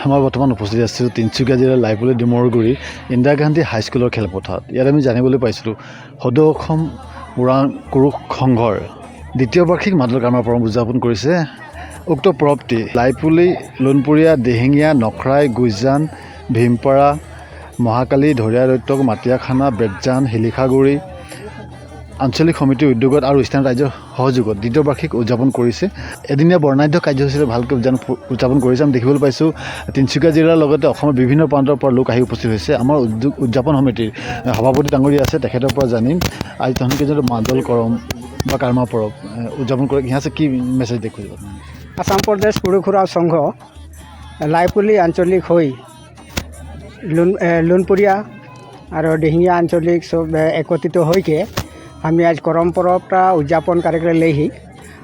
মই বৰ্তমান উপস্থিত আছিলোঁ তিনিচুকীয়া জিলাৰ লাইপুলি ডিমৰুগুৰি ইন্দিৰা গান্ধী হাইস্কুলৰ খেলপথাৰত। ইয়াত আমি জানিবলৈ পাইছিলোঁ সদৌ অসম ওৰাং কুৰুখ সংঘৰ দ্বিতীয় বাৰ্ষিক মাদল কাৰ্মৰ পৰম উদযাপন কৰিছে। উক্ত পৰৱটি লাইপুলি, লোণপুৰীয়া, দিহিঙীয়া, নখৰাই, গুইজান, ভীমপাৰা, মহাকালী, ধৰিয়া দৈত্যক, মাটিয়াখানা, বেতজান, শিলিখাগুৰি আঞ্চলিক সমিতিৰ উদ্যোগত আৰু স্থানীয় ৰাজ্যৰ সহযোগত দ্বিতীয় বাৰ্ষিক উদযাপন কৰিছে। এদিনীয়া বৰ্ণাঢ্য কাৰ্যসূচীৰে ভালকৈ উদযাপন কৰিছে। আমি দেখিবলৈ পাইছোঁ তিনিচুকীয়া জিলাৰ লগতে অসমৰ বিভিন্ন প্ৰান্তৰ পৰা লোক আহি উপস্থিত হৈছে। আমাৰ উদযাপন সমিতিৰ সভাপতি ডাঙৰীয়া আছে, তেখেতৰ পৰা জানিম আজি তেওঁলোকে যিটো মাদল কৰম বা কাৰ্মা পৰৱ উদযাপন কৰে, সিহঁতে কি মেছেজ দেখুৱাই? আসাম প্ৰদেশ পুৰুষ ওৰাং সংঘ লাইপুলি আঞ্চলিক হৈ লোণপুৰীয়া আৰু দিহিঙীয়া আঞ্চলিক সব একত্রিত হইকে আমি আজ করম পরবটা উদযাপন कार्यक्रम ले ही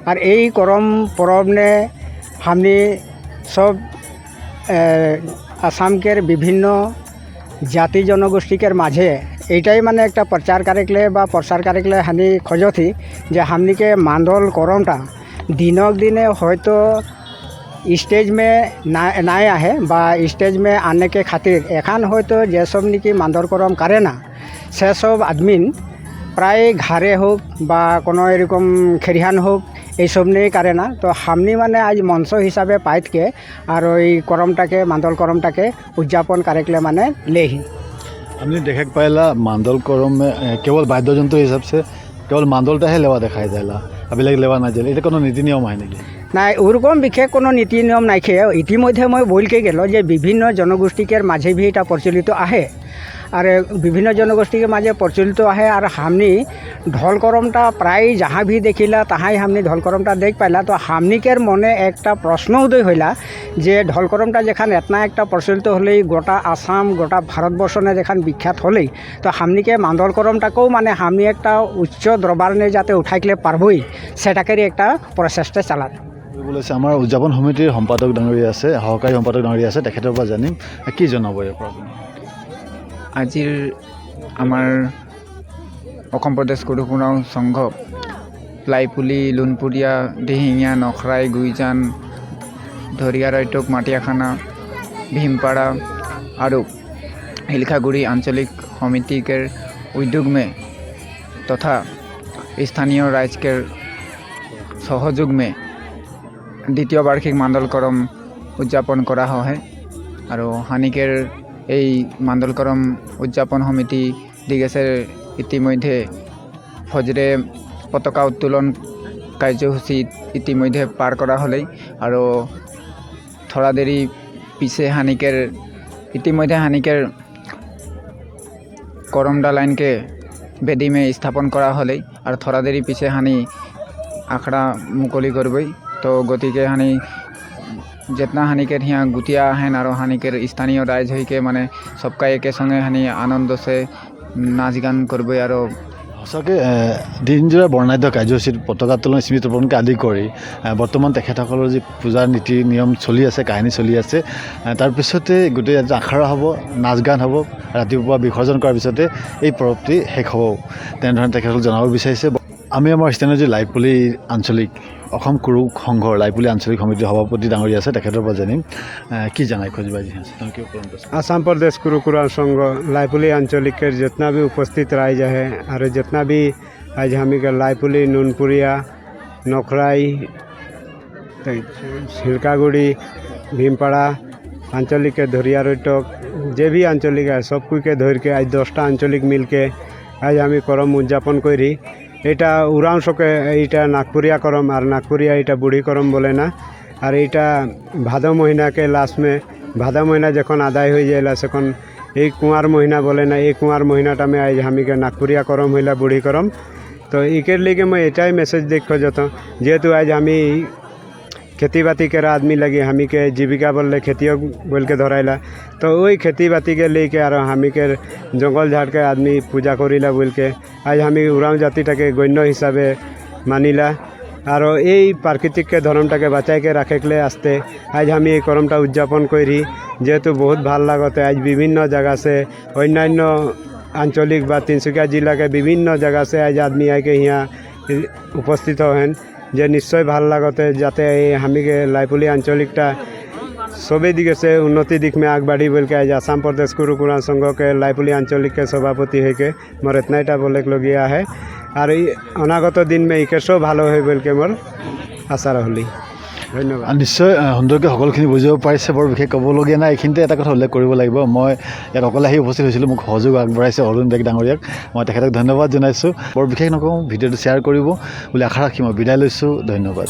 और यही करम परब ने हमने सब आसाम के विभिन्न जाति जनगोष्ठी के माझे এইটাই মানে একটা প্রচার कार्यक्रम বা প্রসার कार्यक्रम হানি খোঁজতি যে हमनी के मांदल करमटा दिनक दिने হয়তো स्टेज में ना आए बा स्टेज में आने के खातिर एखान হয়তো যে সব निकी मांदल करम करे ना से सब आदमी प्राय घारे হোক বা কোনো এরকম খেরিহান হোক এইসব নিয়ে করে না। তো হামনি মানে আজ মঞ্চ হিসাবে পাইতকে আর ওই করমটাকে মাদল করমটাকে উদযাপন कार्यक्रम মানে लेही। हमने देखा पाला मांदल करम में केवल वाद्ययंत्र हिसाब से केवल मांदलटाहे लेवा देखाई जाला, बेलेग लेवा ना जाए, ये कोनो नीति नियम है नेকি? ना ओरकम विशेष कोनो नीति नियम नाइखे। इतिमध्ये मैं बोलके गेलो जे विभिन्न जनगोष्ठी के माझे भी এটা प्रचलित आहे और विभिन्न जनगोष्ठी के माझे प्रचलित है। और हमनी ढोल करमटा प्राय जहाँ भी देखिला तहाँ हमनी ढोल करमटा देख पाला। तो हमनी के मने एक प्रश्न उदय हईला जे ढोल करमटा जेखान एतना एक प्रचलित हले गोटा आसाम गोटा भारतवर्ष ने जेखान विख्यात हले तो हमनी के मांदल करमटाकेও মানে हमनी एक उच्च दरबार ने जाते उठाइले पारबई सेटाके एक प्रचेष्टा चाला বলেছে। আমাৰ উদযাপন সমিতিৰ সম্পাদক ডাঙৰীয়া আছে, সহকাৰী সম্পাদক ডাঙৰীয়া আছে, তেখেতৰ পৰা জানিম কি জনাব ইয়াৰ পৰা। আজিৰ আমাৰ অসম প্ৰদেশ কুৰুখ ওৰাং সংঘ লাইপুলি, লোণপুৰীয়া, দিহিঙীয়া, নখৰাই, গুইজান, ধৰিয়া দৈত্যক, মাটিয়াখানা, भीमपाड़ा और हिलखागुड़ी आंचलिक समिति के उद्योग में तथा स्थानीय राज्य के सहयोग में द्वितीय वार्षिक मांदल करम उदযাপन करा है। और हानिकेर এই मांदल करम उदযাপन समिति दिगेसे इतिमध्ये फजरे पताका उत्तोलन कार्यसूची इतिमध्ये पार करा हले और थोड़ा देरी पीछे हानिकेर इतिमध्ये हानिकेर करमडा लाइन के बेदी में स्थापन करा हले और थोड़ा देरी पीछे हानि आखड़ा मुकली करबई। तो गतिके हानि जितना हानिकेर यहाँ गुटिया हैं और हानिकेर स्थानीय राइज हो के माने सबका एक संगे हानि आनंद से नाच गान करबई। और সঁচাকৈ দিনজোৰা বৰ্ণাঢ্য কাৰ্যসূচীত পতাকা উত্তোলন স্মৃতি তৰ্পণকে আদি কৰি বৰ্তমান তেখেতসকলৰ যি পূজাৰ নীতি নিয়ম চলি আছে, কাহিনী চলি আছে, তাৰপিছতে গোটেই আখৰা হ'ব, নাচ গান হ'ব, ৰাতিপুৱা বিসৰ্জন কৰাৰ পিছতে এই পৰৱটি শেষ হ'ব, তেনেধৰণে তেখেতসকলক জনাব বিচাৰিছে। আমি আমাৰ স্থানীয় যি লাইপুলি আঞ্চলিক অসম কুৰুখ সংঘৰ লাইপুলি আঞ্চলিক সমিতিৰ সভাপতি ডাঙৰীয়া আছে, তেখেতৰ পৰা জানিম কি জানাই खोजबा जी आसाम प्रदेश कुरुख ओरां संघ लाइपुली आंचलिक के जितना भी उपस्थित राइज है और जितना भी आज हमी के लाइपुली, नूनपुरिया, नखराई, हिलकागुड़ी, भीमपाड़ा आंचलिक के धरिया रोटक जे भी आंचलिक है सब कोई के धर के आज 10टा आंचलिक मिल के आज हमी करम उदযাপन करी। এটা উরাংশকে এইটা नागपुरिया करम और नागपुरिया এটা बुढ़ी करम बोले ना। और এইটা भादो महीना के लास्ट में भादा महीना जखन आदाय हो जाएला सखन एक कुंवार महीना बोले ना, एक कुंवार महीनाटा में आज हमी के नागपुरिया करम होइला बुढ़ी करम। तो इके लेके मैं एटाई मैसेज देख खोजत जेहेतु आज हमी खेती बाती के आदमी लगे हमी के जीविका बोले खेती बोल के धराइला। तो वही खेती बाती के लेके और हमी के जंगल झाड़ के आदमी पूजा करीला बोल के आज हमी ओरां जातिटाके गण्य हिसाबे मानिला। और ये प्राकृतिक के धर्मटाके बचाई के रखे के लिए आस्ते आज हमी ये करमटा उदযাপन करी। जेहेतु बहुत भल लगते आज विभिन्न जगह से अन्यान्य आंचलिक बा तिनसुकिया जिला के विभिन्न जगह से आज आदमी आके यहाँ उपस्थित हैं जे निश्चय भल लगते जाते हमी के लाइपुली आंचलिकटा सभी दिखे से उन्नति दिख में आग बढ़ी बोल के आज आसाम प्रदेश कुरुकुरान संघ के लाइपुली आंचलिक के सभापति होके मोर इतनाटा बोले लगिया है और अनागत दिन में इकेशो भालो है बोल के मोर आशा रही धन्यवाद। নিশ্চয় সুন্দৰকৈ সকলোখিনি বুজিব পাৰিছে, বৰ বিশেষ ক'বলগীয়া নাই। এইখিনিতে এটা কথা উল্লেখ কৰিব লাগিব, মই ইয়াত অকলে আহি উপস্থিত হৈছিলোঁ, মোক সহযোগ আগবঢ়াইছে অৰুণ বেগ ডাঙৰীয়াক, মই তেখেতক ধন্যবাদ জনাইছোঁ। বৰ বিশেষ নকওঁ, ভিডিঅ'টো শ্বেয়াৰ কৰিব বুলি আশা ৰাখি মই বিদায় লৈছোঁ। ধন্যবাদ।